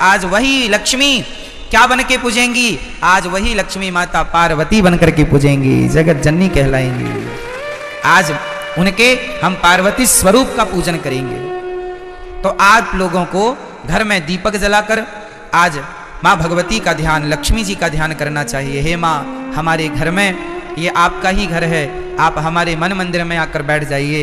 आज वही लक्ष्मी क्या बन के पूजेंगी? आज वही लक्ष्मी माता पार्वती बन करके पूजेंगी, जगत जननी कहलाएंगी। आज उनके हम पार्वती स्वरूप का पूजन करेंगे। तो आप लोगों को घर में दीपक जलाकर आज माँ भगवती का ध्यान, लक्ष्मी जी का ध्यान करना चाहिए। हे माँ, हमारे घर में, ये आपका ही घर है, आप हमारे मन मंदिर में आकर बैठ जाइए।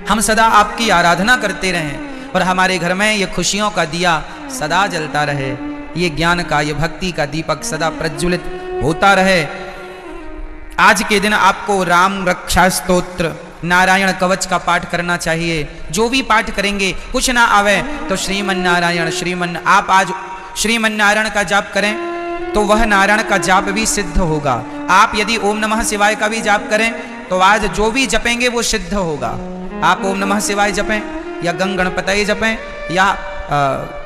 हम सदा आपकी आराधना करते रहें और हमारे घर में ये खुशियों का दिया सदा जलता रहे, ये ज्ञान का, ये भक्ति का दीपक सदा प्रज्वलित होता रहे। आज के दिन आपको राम रक्षा स्तोत्र, नारायण कवच का पाठ करना चाहिए। जो भी पाठ करेंगे, कुछ ना आवे तो श्रीमन नारायण आप आज श्रीमन नारायण का जाप करें तो वह नारायण का जाप भी सिद्ध होगा। आप यदि ओम नमः शिवाय का भी जाप करें तो आज जो भी जपेंगे वो सिद्ध होगा। आप ओम नमः शिवाय जपें या गंग गणपतये जपें या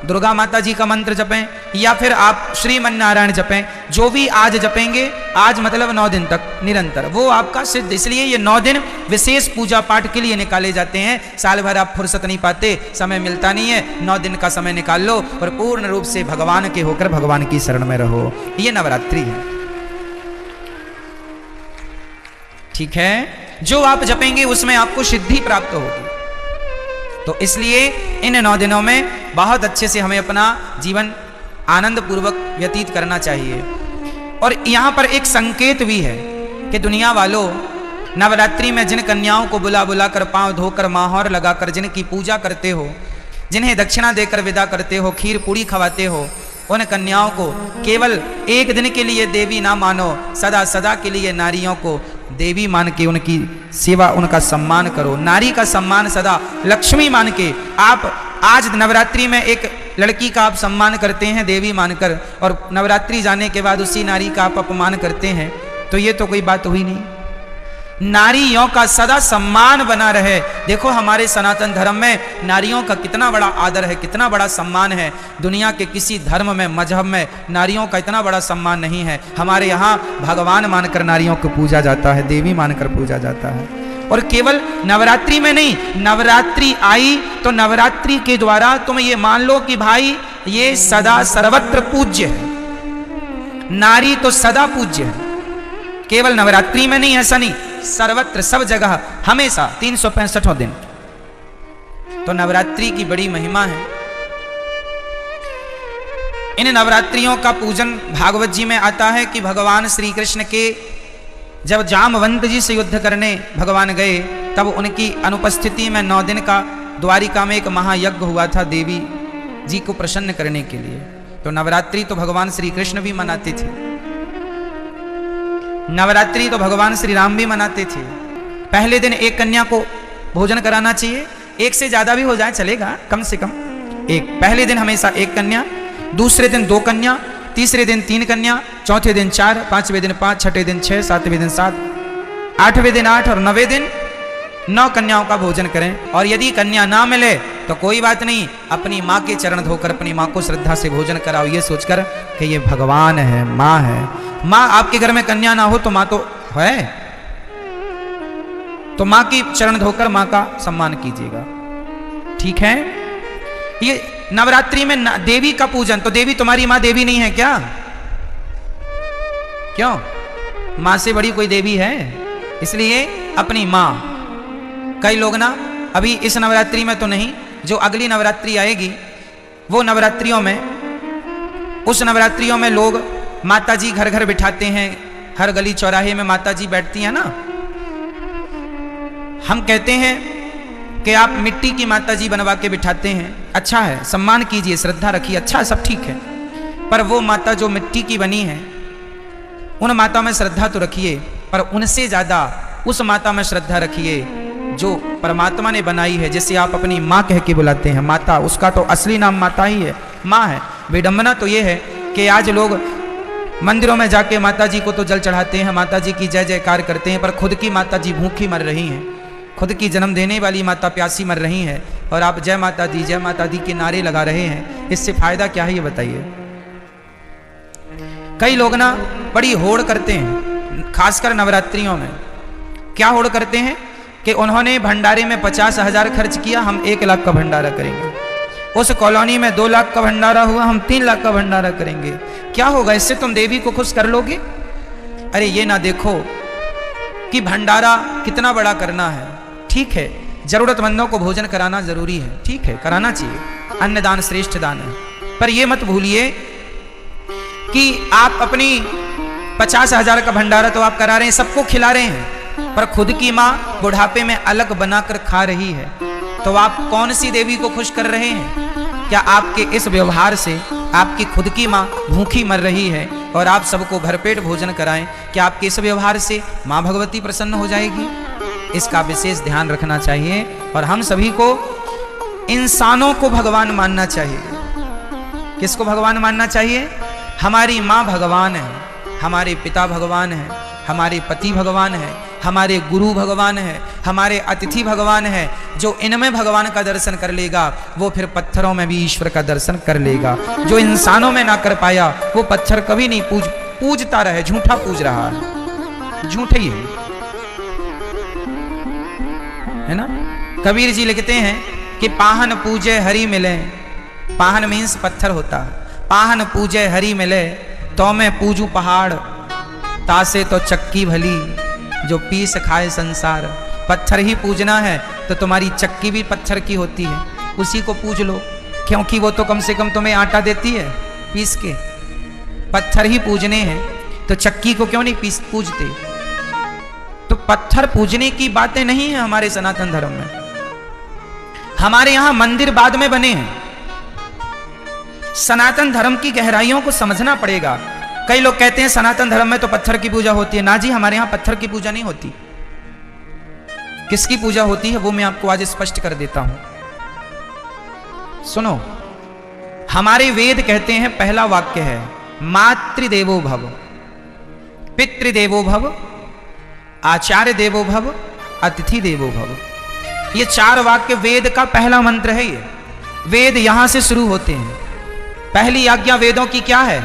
दुर्गा माता जी का मंत्र जपें या फिर आप श्रीमन नारायण जपें, जो भी आज जपेंगे, आज मतलब 9 दिन तक निरंतर, वो आपका सिद्ध। इसलिए ये 9 दिन विशेष पूजा पाठ के लिए निकाले जाते हैं। साल भर आप फुर्सत नहीं पाते, समय मिलता नहीं है, 9 दिन का समय निकाल लो और पूर्ण रूप से भगवान के होकर भगवान की शरण में रहो। ये नवरात्रि है, ठीक है। जो आप जपेंगे उसमें आपको सिद्धि प्राप्त होगी। तो इसलिए इन 9 दिनों में बहुत अच्छे से हमें अपना जीवन आनंद पूर्वक व्यतीत करना चाहिए। और यहाँ पर एक संकेत भी है कि दुनिया वालों, नवरात्रि में जिन कन्याओं को बुला बुला कर, पांव धोकर, माहौर लगाकर जिनकी पूजा करते हो, जिन्हें दक्षिणा देकर विदा करते हो, खीर पूड़ी खवाते हो, उन कन्याओं को केवल एक दिन के लिए देवी ना मानो, सदा सदा के लिए नारियों को देवी मान के उनकी सेवा, उनका सम्मान करो। नारी का सम्मान सदा लक्ष्मी मान के आप आज नवरात्रि में एक लड़की का आप सम्मान करते हैं देवी मानकर, और नवरात्रि जाने के बाद उसी नारी का आप अपमान करते हैं, तो ये तो कोई बात हुई नहीं। नारियों का सदा सम्मान बना रहे। देखो हमारे सनातन धर्म में नारियों का कितना बड़ा आदर है, कितना बड़ा सम्मान है। दुनिया के किसी धर्म में, मजहब में नारियों का इतना बड़ा सम्मान नहीं है। हमारे यहाँ भगवान मानकर नारियों को पूजा जाता है, देवी मानकर पूजा जाता है। और केवल नवरात्रि में नहीं, नवरात्रि आई तो नवरात्रि के द्वारा तुम ये मान लो कि भाई ये सदा सर्वत्र पूज्य है। नारी तो सदा पूज्य है, केवल नवरात्रि में नहीं, ऐसा नहीं, सर्वत्र, सब जगह, हमेशा 365 दिन। तो नवरात्रि की बड़ी महिमा है। इन नवरात्रियों का पूजन भागवत जी में आता है कि भगवान श्री कृष्ण के जब जामवंत जी से युद्ध करने भगवान गए, तब उनकी अनुपस्थिति में 9 दिन का द्वारिका में एक महायज्ञ हुआ था देवी जी को प्रसन्न करने के लिए। तो नवरात्रि तो भगवान श्री कृष्ण भी मनाते थे, नवरात्रि तो भगवान श्री राम भी मनाते थे। पहले दिन एक कन्या को भोजन कराना चाहिए, एक से ज्यादा भी हो जाए चलेगा, कम से कम एक। पहले दिन हमेशा एक कन्या, दूसरे दिन 2 कन्या, तीसरे दिन 3 कन्या, चौथे दिन 4, 5वें दिन 5, छठे दिन 6, 7वें दिन 7, 8वें दिन 8 और 9वें दिन 9 कन्याओं का भोजन करें। और यदि कन्या ना मिले तो कोई बात नहीं, अपनी माँ के चरण धोकर अपनी माँ को श्रद्धा से भोजन कराओ, ये सोचकर कि ये भगवान है, माँ है। माँ, आपके घर में कन्या ना हो तो माँ तो है, तो माँ की चरण धोकर माँ का सम्मान कीजिएगा, ठीक है। ये नवरात्रि में देवी का पूजन, तो देवी तुम्हारी माँ देवी नहीं है क्या? क्यों? माँ से बड़ी कोई देवी है? इसलिए अपनी माँ। कई लोग ना अभी इस नवरात्रि में तो नहीं, जो अगली नवरात्रि आएगी वो नवरात्रियों में, उस नवरात्रियों में लोग माता जी घर घर बिठाते हैं, हर गली चौराहे में माता जी बैठती हैं ना। हम कहते हैं कि आप मिट्टी की माता जी बनवा के बिठाते हैं, अच्छा है, सम्मान कीजिए, श्रद्धा रखिए, अच्छा, सब ठीक है। पर वो माता जो मिट्टी की बनी है, उन माता में श्रद्धा तो रखिए, पर उनसे ज्यादा उस माता में श्रद्धा रखिए जो परमात्मा ने बनाई है, जिसे आप अपनी माँ कह के बुलाते हैं। माता, उसका तो असली नाम माता ही है, माँ है। विडंबना तो ये है कि आज लोग मंदिरों में जाके माता जी को तो जल चढ़ाते हैं, माता जी की जय जयकार करते हैं, पर खुद की माता जी भूखी मर रही हैं, खुद की जन्म देने वाली माता प्यासी मर रही हैं, और आप जय माता दी के नारे लगा रहे हैं। इससे फायदा क्या है ये बताइए। कई लोग ना बड़ी होड़ करते हैं, खासकर नवरात्रियों में। क्या होड़ करते हैं कि उन्होंने भंडारे में 50,000 खर्च किया, हम 1 लाख का भंडारा करेंगे। उस कॉलोनी में 2 लाख का भंडारा हुआ, हम 3 लाख का भंडारा करेंगे, क्या होगा? इससे तुम देवी को खुश कर लोगे? अरे ये ना देखो कि भंडारा कितना बड़ा करना है। ठीक है, जरूरतमंदों को भोजन कराना जरूरी है, ठीक है, कराना चाहिए, अन्नदान श्रेष्ठ दान है। पर ये मत भूलिए कि आप अपनी 50,000 का भंडारा तो आप करा रहे हैं, सबको खिला रहे हैं, पर खुद की माँ बुढ़ापे में अलग बनाकर खा रही है, तो आप कौन सी देवी को खुश कर रहे हैं? क्या आपके इस व्यवहार से आपकी खुद की माँ भूखी मर रही है और आप सबको भरपेट भोजन कराएं, क्या आपके इस व्यवहार से माँ भगवती प्रसन्न हो जाएगी? इसका विशेष ध्यान रखना चाहिए। और हम सभी को इंसानों को भगवान मानना चाहिए। किसको भगवान मानना चाहिए? हमारी माँ भगवान है, हमारे पिता भगवान है, हमारे पति भगवान है, हमारे गुरु भगवान है, हमारे अतिथि भगवान है। जो इनमें भगवान का दर्शन कर लेगा वो फिर पत्थरों में भी ईश्वर का दर्शन कर लेगा। जो इंसानों में ना कर पाया वो पत्थर कभी नहीं पूजता रहे, झूठा पूज रहा है, झूठे ही है ना। कबीर जी लिखते हैं कि पाहन पूजे हरि मिले, पाहन मीन्स पत्थर होता है, पाहन पूजे हरि मिले तो मैं पूजू पहाड़, तासे तो चक्की भली जो पीस खाए संसार। पत्थर ही पूजना है तो तुम्हारी चक्की भी पत्थर की होती है, उसी को पूज लो, क्योंकि वो तो कम से कम तुम्हें आटा देती है पीस के। पत्थर ही पूजने हैं तो चक्की को क्यों नहीं पूजते? तो पत्थर पूजने की बातें नहीं है हमारे सनातन धर्म में। हमारे यहां मंदिर बाद में बने हैं। सनातन धर्म की गहराइयों को समझना पड़ेगा। कई लोग कहते हैं सनातन धर्म में तो पत्थर की पूजा होती है। ना जी, हमारे यहां पत्थर की पूजा नहीं होती। किसकी पूजा होती है वो मैं आपको आज स्पष्ट कर देता हूं। सुनो, हमारे वेद कहते हैं, पहला वाक्य है मातृदेवो भव, पितृदेवो भव, आचार्य देवो भव, अतिथि देवो भव। ये 4 वाक्य वेद का पहला मंत्र है। ये वेद यहां से शुरू होते हैं। पहली आज्ञा वेदों की क्या है?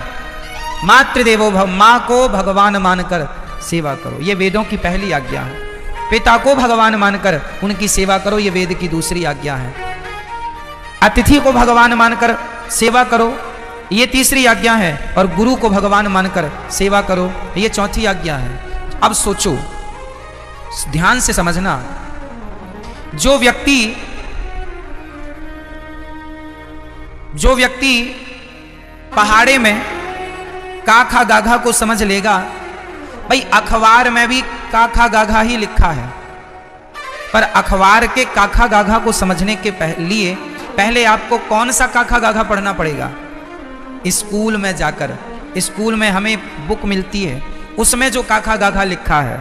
मातृदेवो भव, मां को भगवान मानकर सेवा करो, ये वेदों की पहली आज्ञा है। पिता को भगवान मानकर उनकी सेवा करो, ये वेद की दूसरी आज्ञा है। अतिथि को भगवान मानकर सेवा करो, ये तीसरी आज्ञा है। और गुरु को भगवान मानकर सेवा करो, ये चौथी आज्ञा है। अब सोचो, ध्यान से समझना, जो व्यक्ति पहाड़े में काखा गाघा को समझ लेगा, भाई अखबार में भी काखा गाघा ही लिखा है, पर अखबार के काखा गाघा को समझने के लिए पहले आपको कौन सा काखा गाघा पढ़ना पड़ेगा? स्कूल में जाकर, स्कूल में हमें बुक मिलती है, उसमें जो काखा गाघा लिखा है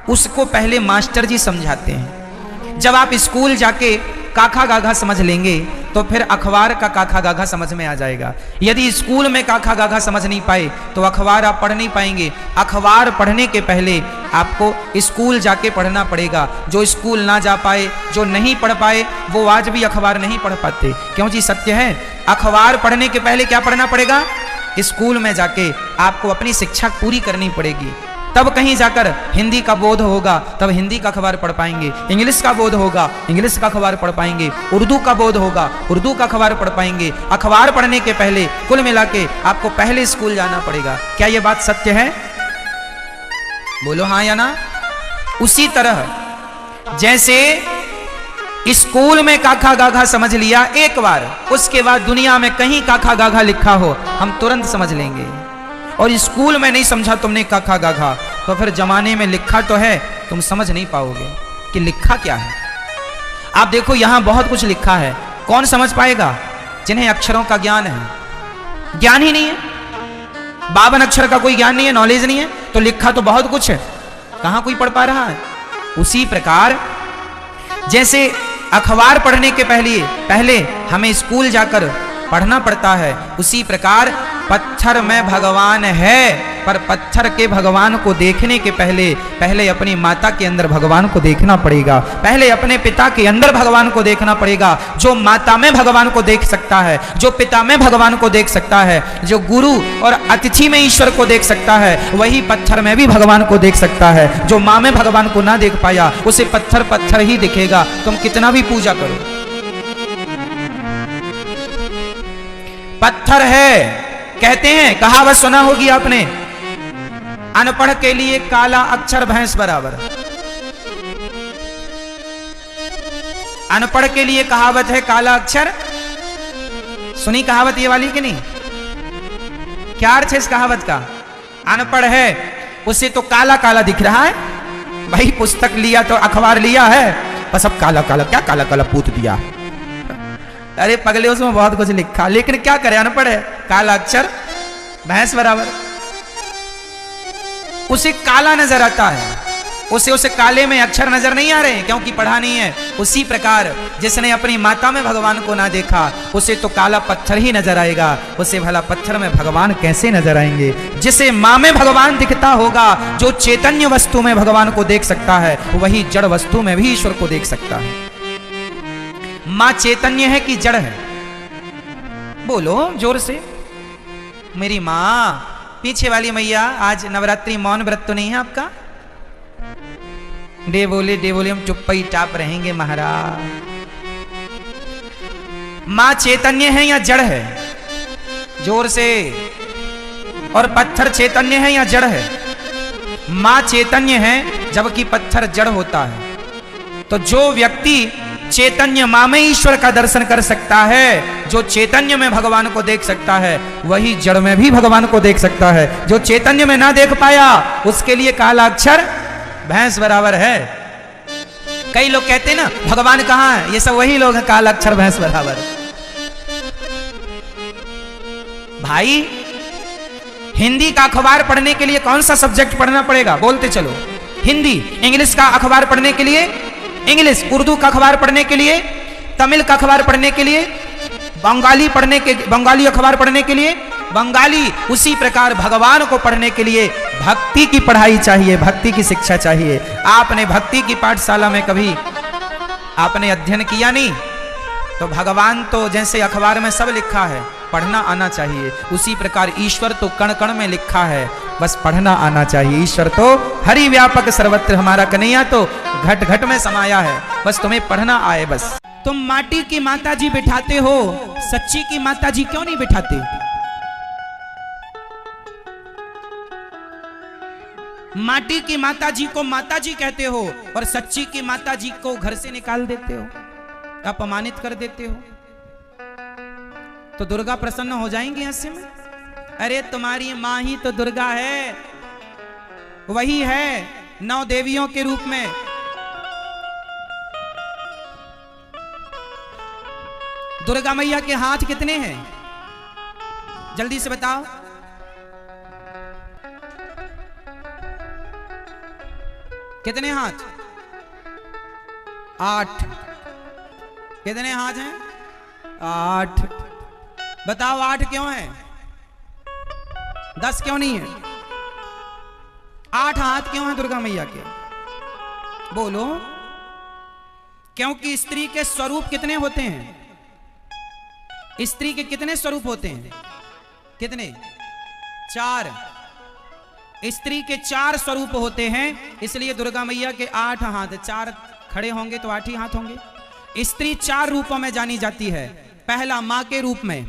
उसको पहले मास्टर जी समझाते हैं। जब आप स्कूल जाके काखा गाघा समझ लेंगे तो फिर अखबार का काखा गाघा समझ में आ जाएगा। यदि स्कूल में काखा गाघा समझ नहीं पाए तो अखबार आप पढ़ नहीं पाएंगे। अखबार पढ़ने के पहले आपको स्कूल जाके पढ़ना पड़ेगा। जो स्कूल ना जा पाए, जो नहीं पढ़ पाए, वो आज भी अखबार नहीं पढ़ पाते। क्यों जी? सत्य है, अखबार पढ़ने के पहले क्या पढ़ना पड़ेगा? स्कूल में जाके आपको अपनी शिक्षा पूरी करनी पड़ेगी, तब कहीं जाकर हिंदी का बोध होगा, तब हिंदी का अखबार पढ़ पाएंगे। इंग्लिश का बोध होगा, इंग्लिश का अखबार पढ़ पाएंगे। उर्दू का बोध होगा, उर्दू का अखबार पढ़ पाएंगे। अखबार पढ़ने के पहले कुल मिला के आपको पहले स्कूल जाना पड़ेगा। क्या ये बात सत्य है? बोलो हाँ या ना। उसी तरह जैसे स्कूल में काखा गाघा समझ लिया एक बार, उसके बाद दुनिया में कहीं काखा गाघा लिखा हो हम तुरंत समझ लेंगे। और स्कूल में नहीं समझा तुमने काखा गाघा तो फिर जमाने में लिखा तो है, तुम समझ नहीं पाओगे कि लिखा क्या है। आप देखो यहां बहुत कुछ लिखा है, कौन समझ पाएगा? जिन्हें अक्षरों का ज्ञान है। ज्ञान ही नहीं है, 52 अक्षर का कोई ज्ञान नहीं है, नॉलेज नहीं है, तो लिखा तो बहुत कुछ है, कहां कोई पढ़ पा रहा है। उसी प्रकार जैसे अखबार पढ़ने के पहले हमें स्कूल जाकर पढ़ना पड़ता है, उसी प्रकार पत्थर में भगवान है, पर पत्थर के भगवान को देखने के पहले अपनी माता के अंदर भगवान को देखना पड़ेगा, पहले अपने पिता के अंदर भगवान को देखना पड़ेगा। जो माता में भगवान को देख सकता है, जो पिता में भगवान को देख सकता है, जो गुरु और अतिथि में ईश्वर को देख सकता है, वही पत्थर में भी भगवान को देख सकता है। जो माँ में भगवान को ना देख पाया उसे पत्थर पत्थर ही दिखेगा, तुम कितना भी पूजा करो। पत्थर है। कहते हैं, कहावत सुना होगी आपने, अनपढ़ के लिए काला अक्षर भैंस बराबर। अनपढ़ के लिए कहावत है काला अक्षर। सुनी कहावत ये वाली कि नहीं? क्या अर्थ है इस कहावत का? अनपढ़ है, उसे तो काला काला दिख रहा है। भाई पुस्तक लिया तो अखबार लिया है, बस अब काला काला, क्या काला काला पूत दिया। अरे पगले, उसमें बहुत कुछ लिखा, लेकिन क्या करे, अनपढ़ है, काला अक्षर भैंस बराबर। उसे काला नजर आता है, उसे काले में अक्षर नजर नहीं आ रहे क्योंकि पढ़ा नहीं है। उसी प्रकार जिसने अपनी माता में भगवान को ना देखा, उसे तो काला पत्थर ही नजर आएगा। उसे भला पत्थर में भगवान कैसे नजर आएंगे? जिसे मां में भगवान दिखता होगा, जो चैतन्य वस्तु में भगवान को देख सकता है, वही जड़ वस्तु में भी ईश्वर को देख सकता है। मां चैतन्य है कि जड़ है? बोलो जोर से। मेरी मां, पीछे वाली मैया, आज नवरात्रि मौन व्रत तो नहीं है आपका? डे बोले हम चुप्पा ही टाप रहेंगे महाराज। मां चैतन्य है या जड़ है? जोर से। और पत्थर चैतन्य है या जड़ है? मां चैतन्य है जबकि पत्थर जड़ होता है। तो जो व्यक्ति चैतन्य मां में ईश्वर का दर्शन कर सकता है, जो चैतन्य में भगवान को देख सकता है, वही जड़ में भी भगवान को देख सकता है। जो चैतन्य में ना देख पाया, उसके लिए काला अक्षर भैंस बराबर है। कई लोग कहते हैं ना, भगवान कहां है? ये सब वही लोग हैं, काला अक्षर भैंस बराबर। भाई हिंदी का अखबार पढ़ने के लिए कौन सा सब्जेक्ट पढ़ना पड़ेगा? बोलते चलो। हिंदी। इंग्लिश का अखबार पढ़ने के लिए इंग्लिश, उर्दू का अखबार पढ़ने के लिए तमिल का अखबार पढ़ने के लिए बंगाली अखबार पढ़ने के लिए बंगाली। उसी प्रकार भगवान को पढ़ने के लिए भक्ति की पढ़ाई चाहिए, भक्ति की शिक्षा चाहिए। आपने भक्ति की पाठशाला में कभी आपने अध्ययन किया नहीं? तो भगवान तो जैसे अखबार में सब लिखा है, पढ़ना आना चाहिए। उसी प्रकार ईश्वर तो कण कण में लिखा है, बस पढ़ना आना चाहिए। ईश्वर तो हरि व्यापक सर्वत्र, हमारा कन्हैया तो घट घट में समाया है, बस तुम्हें पढ़ना आए। बस तुम माटी की माता जी बिठाते हो, सच्ची की माता जी क्यों नहीं बिठाते? माटी की माता जी को माता जी कहते हो और सच्ची की माता जी को घर से निकाल देते हो, अपमानित कर देते हो। तो दुर्गा प्रसन्न हो जाएंगी ऐसे में? अरे तुम्हारी मां ही तो दुर्गा है, वही है 9 देवियों के रूप में। दुर्गा मैया के हाथ कितने हैं? जल्दी से बताओ। कितने हाथ? 8। कितने हाथ हैं? 8। बताओ 8 क्यों है? 10 क्यों नहीं है? 8 हाथ क्यों है दुर्गा मैया के? बोलो। क्योंकि स्त्री के स्वरूप कितने होते हैं? स्त्री के कितने स्वरूप होते हैं? कितने? 4। स्त्री के 4 स्वरूप होते हैं, इसलिए दुर्गा मैया के 8 हाथ। 4 खड़े होंगे तो 8 ही हाथ होंगे। स्त्री 4 रूपों में जानी जाती है। पहला मां के रूप में,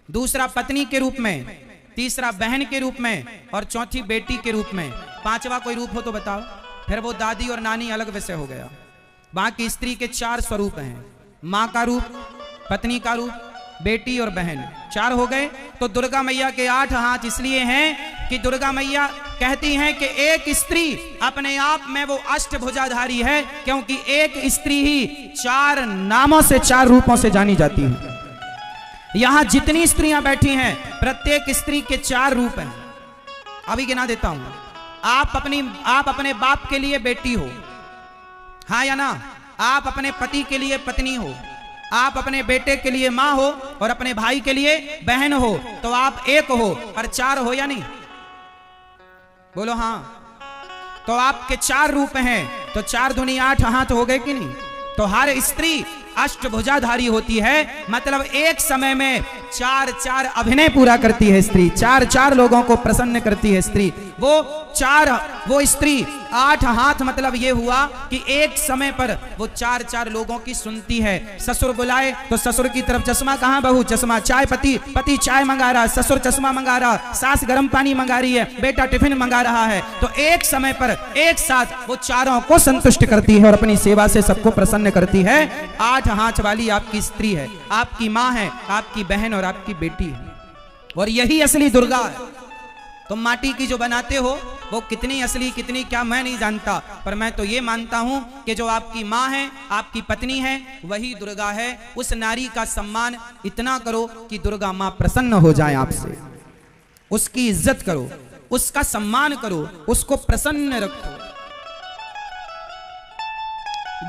दूसरा पत्नी के रूप में, तीसरा बहन के रूप में और चौथी बेटी के रूप में। 5वां कोई रूप हो तो बताओ। फिर वो दादी और नानी अलग विषय हो गया। बाकी स्त्री के 4 स्वरूप हैं, मां का रूप, पत्नी का रूप, बेटी और बहन। 4 हो गए। तो दुर्गा मैया के 8 हाथ इसलिए हैं कि दुर्गा मैया कहती हैं कि एक स्त्री अपने आप में वो अष्टभुजाधारी है, क्योंकि एक स्त्री ही 4 नामों से, 4 रूपों से जानी जाती है। यहां जितनी स्त्रियां बैठी हैं, प्रत्येक स्त्री के 4 रूप हैं। अभी गिना देता हूं। आप अपने बाप के लिए बेटी हो, हाँ या ना? आप अपने पति के लिए पत्नी हो, आप अपने बेटे के लिए मां हो और अपने भाई के लिए बहन हो। तो आप एक हो और 4 हो या नहीं? बोलो हाँ। तो आपके 4 रूप हैं, तो 4 दूनी 8 हाथ हो गए कि नहीं? तो हर स्त्री अष्टभुजाधारी होती है, मतलब एक समय में 4 अभिनय पूरा करती है स्त्री, 4 लोगों को प्रसन्न करती है स्त्री। वो 4 वो स्त्री 8 हाथ, मतलब ये हुआ कि एक समय पर वो 4 लोगों की सुनती है। ससुर बुलाए तो ससुर की तरफ चश्मा, कहाँ बहू चश्मा, चाय पति चाय मंगा रहा, ससुर चश्मा मंगा रहा, सास गर्म पानी मंगा रही है, बेटा टिफिन मंगा रहा है। तो एक समय पर एक साथ वो चारों को संतुष्ट करती है और अपनी सेवा से सबको प्रसन्न करती है। 8 हाथ वाली आपकी स्त्री है, आपकी माँ है, आपकी बहन और आपकी बेटी है, और यही असली दुर्गा है। तुम माटी की जो बनाते हो वो कितनी असली कितनी क्या मैं नहीं जानता, पर मैं तो ये मानता हूं कि जो आपकी माँ है, आपकी पत्नी है, वही दुर्गा है। उस नारी का सम्मान इतना करो कि दुर्गा माँ प्रसन्न हो जाए आपसे, उसकी इज्जत करो, उसका सम्मान करो, उसको प्रसन्न रखो।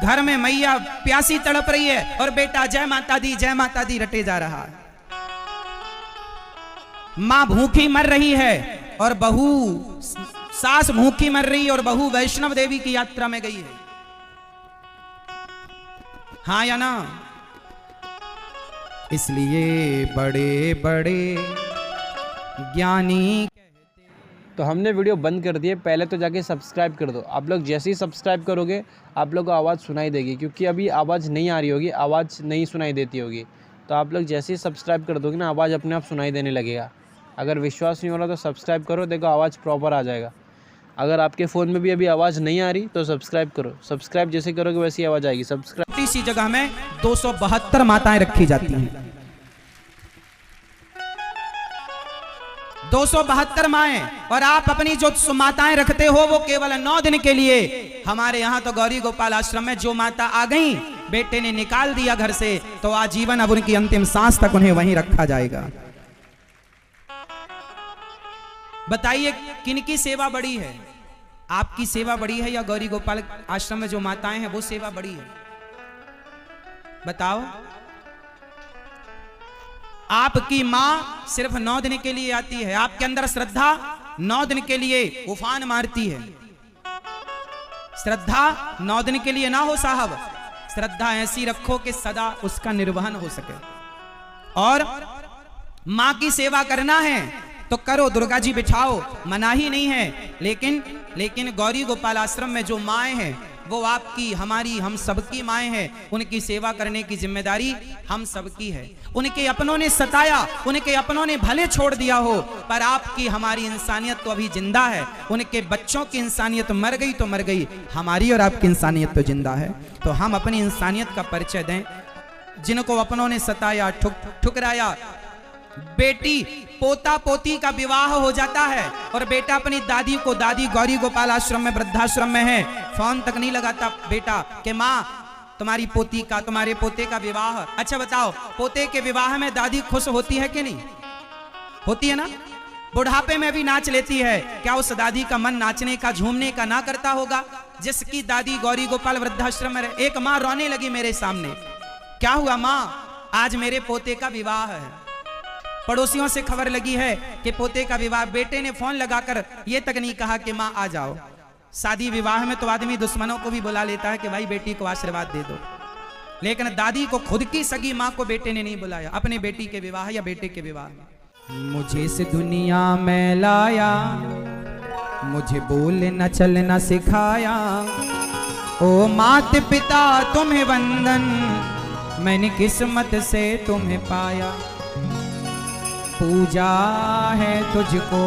घर में मैया प्यासी तड़प रही है और बेटा जय माता दी रटे जा रहा है। मां भूखी मर रही है और बहू, सास भूखी मर रही है और बहू वैष्णव देवी की यात्रा में गई है। हाँ या ना? इसलिए बड़े बड़े ज्ञानी। तो हमने वीडियो बंद कर दी है, पहले तो जाके सब्सक्राइब कर दो। आप लोग जैसे ही सब्सक्राइब करोगे आप लोग को आवाज़ सुनाई देगी, क्योंकि अभी आवाज़ नहीं आ रही होगी, आवाज़ नहीं सुनाई देती होगी। तो आप लोग जैसे ही सब्सक्राइब कर दोगे ना, आवाज़ अपने आप सुनाई देने लगेगा। अगर विश्वास नहीं हो रहा तो सब्सक्राइब करो, देखो आवाज़ प्रॉपर आ जाएगा। अगर आपके फ़ोन में भी अभी आवाज़ नहीं आ रही तो सब्सक्राइब करो, सब्सक्राइब जैसे करोगे वैसी आवाज़ आएगी। सब्सक्राइब। इसी जगह में 272 माताएं रखी जाती हैं, 272 माएं, और आप अपनी जो माताएं रखते हो वो केवल 9 दिन के लिए। हमारे यहाँ तो गौरी गोपाल आश्रम में जो माता आ गई, बेटे ने निकाल दिया घर से, तो आजीवन अब उनकी अंतिम सांस तक उन्हें वहीं रखा जाएगा। बताइए किनकी सेवा बड़ी है? आपकी सेवा बड़ी है या गौरी गोपाल आश्रम में जो माताएं हैं वो सेवा बड़ी है? बताओ। आपकी मां सिर्फ 9 दिन के लिए आती है, आपके अंदर श्रद्धा 9 दिन के लिए उफान मारती है। श्रद्धा 9 दिन के लिए ना हो साहब, श्रद्धा ऐसी रखो कि सदा उसका निर्वहन हो सके। और मां की सेवा करना है तो करो, दुर्गा जी बिठाओ, मना ही नहीं है। लेकिन गौरी गोपाल आश्रम में जो माएँ हैं वो आपकी, हमारी, हम सबकी माएँ हैं। उनकी सेवा करने की जिम्मेदारी हम सबकी है। उनके अपनों ने सताया, उनके अपनों ने भले छोड़ दिया हो, पर आपकी हमारी इंसानियत तो अभी जिंदा है। उनके बच्चों की इंसानियत मर गई तो मर गई, हमारी और आपकी इंसानियत तो जिंदा है। तो हम अपनी इंसानियत का परिचय दें। जिनको अपनों ने सताया, ठुकराया, बेटी पोता पोती का विवाह हो जाता है और बेटा अपनी दादी को, दादी गौरी गोपाल आश्रम में वृद्धाश्रम में है, फोन तक नहीं लगाता बेटा कि माँ तुम्हारी पोती का, तुम्हारे पोते का विवाह। अच्छा बताओ, पोते के विवाह में दादी खुश होती है कि नहीं होती है? ना, बुढ़ापे में भी नाच लेती है। क्या उस दादी का मन नाचने का, झूमने का ना करता होगा? जिसकी दादी गौरी गोपाल वृद्धाश्रम में रहे। एक माँ रोने लगी मेरे सामने, क्या हुआ माँ? आज मेरे पोते का विवाह है। पड़ोसियों से खबर लगी है कि पोते का विवाह। बेटे ने फोन लगाकर ये तक नहीं कहा कि माँ आ जाओ। शादी विवाह में तो आदमी दुश्मनों को भी बुला लेता है कि भाई बेटी को आशीर्वाद दे दो, लेकिन दादी को, खुद की सगी माँ को बेटे ने नहीं बुलाया अपने बेटी के विवाह या बेटे के विवाह में। मुझे इस दुनिया में लाया, मुझे बोलना चलना सिखाया, ओ माता पिता तुम्हें वंदन, मैंने किस्मत से तुम्हें पाया। पूजा है तुझको,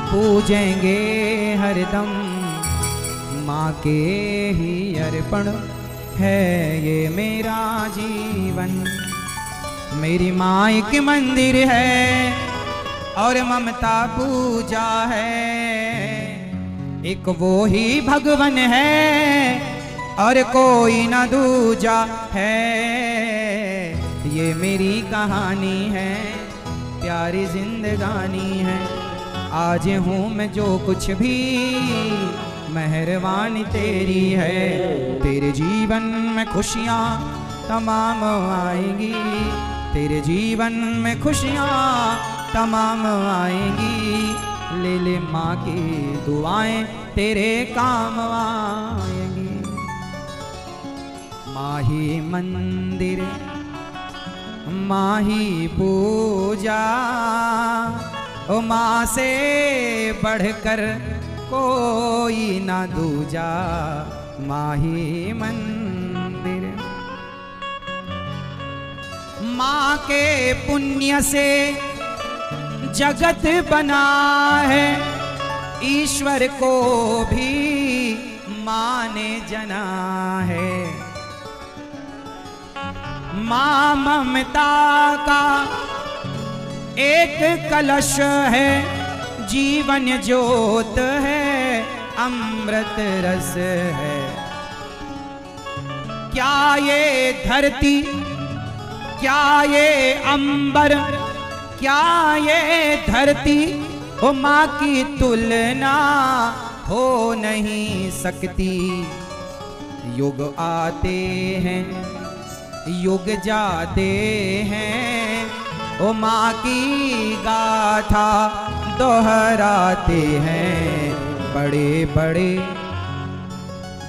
पूजेंगे हरदम, माँ के ही अर्पण है ये मेरा जीवन। मेरी माँ एक मंदिर है और ममता पूजा है, एक वो ही भगवन है और कोई ना दूजा है। ये मेरी कहानी है, प्यारी जिंदगानी है। आज हूँ मैं जो कुछ भी, मेहरबानी तेरी है। तेरे जीवन में खुशियाँ तमाम आएंगी, तेरे जीवन में खुशियाँ तमाम आएंगी। ले ले माँ की दुआएं तेरे काम आएंगी। माही मंदिर माही पूजा, ओ माँ से बढ़कर कोई ना दूजा माही मंदिर। माँ के पुण्य से जगत बना है, ईश्वर को भी माँ ने जना है। माँ ममता का एक कलश है, जीवन ज्योत है, अमृत रस है। क्या ये धरती, क्या ये अंबर, क्या ये धरती ओ माँ की तुलना हो नहीं सकती। युग आते हैं, युग जाते हैं, ओ माँ की गाथा दोहराते हैं। बड़े बड़े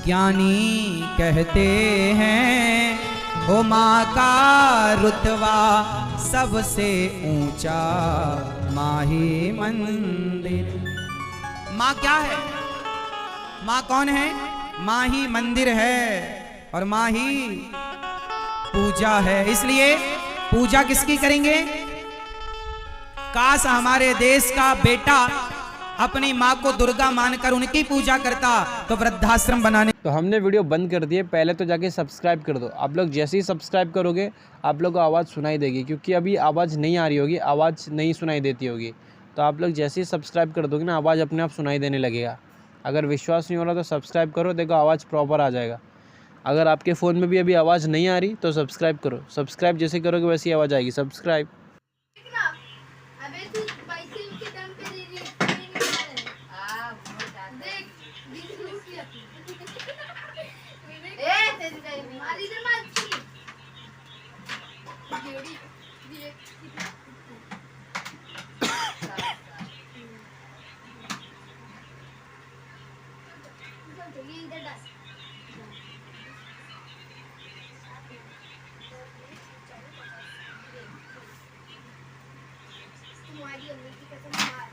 ज्ञानी कहते हैं, ओ माँ का रुतबा सबसे ऊंचा माही मंदिर। माँ क्या है? माँ कौन है? माँ ही मंदिर है और माँ ही पूजा है। इसलिए पूजा किसकी करेंगे? काश हमारे देश का बेटा अपनी माँ को दुर्गा मानकर उनकी पूजा करता तो वृद्धाश्रम बनाने। तो हमने वीडियो बंद कर दिए, पहले तो जाके सब्सक्राइब कर दो। आप लोग जैसे ही सब्सक्राइब करोगे आप लोग को आवाज़ सुनाई देगी, क्योंकि अभी आवाज़ नहीं आ रही होगी, आवाज़ नहीं सुनाई देती होगी। तो आप लोग जैसे ही सब्सक्राइब कर दोगे ना, आवाज़ अपने आप सुनाई देने लगेगा। अगर विश्वास नहीं हो रहा तो सब्सक्राइब करो, देखो आवाज़ प्रॉपर आ जाएगा। अगर आपके फ़ोन में भी अभी आवाज़ नहीं आ रही तो सब्सक्राइब करो। सब्सक्राइब जैसे करोगे वैसी आवाज़ आएगी। सब्सक्राइब। अबे तू पैसे के दम पे दे रही है, नहीं निकाल रहा है। हां बहुत ज्यादा देख बिजनेस किया ए तेरी जाएगी मारी दे माची जेडी ये इधर डाल तुम्हारी अम्मी की कसम मार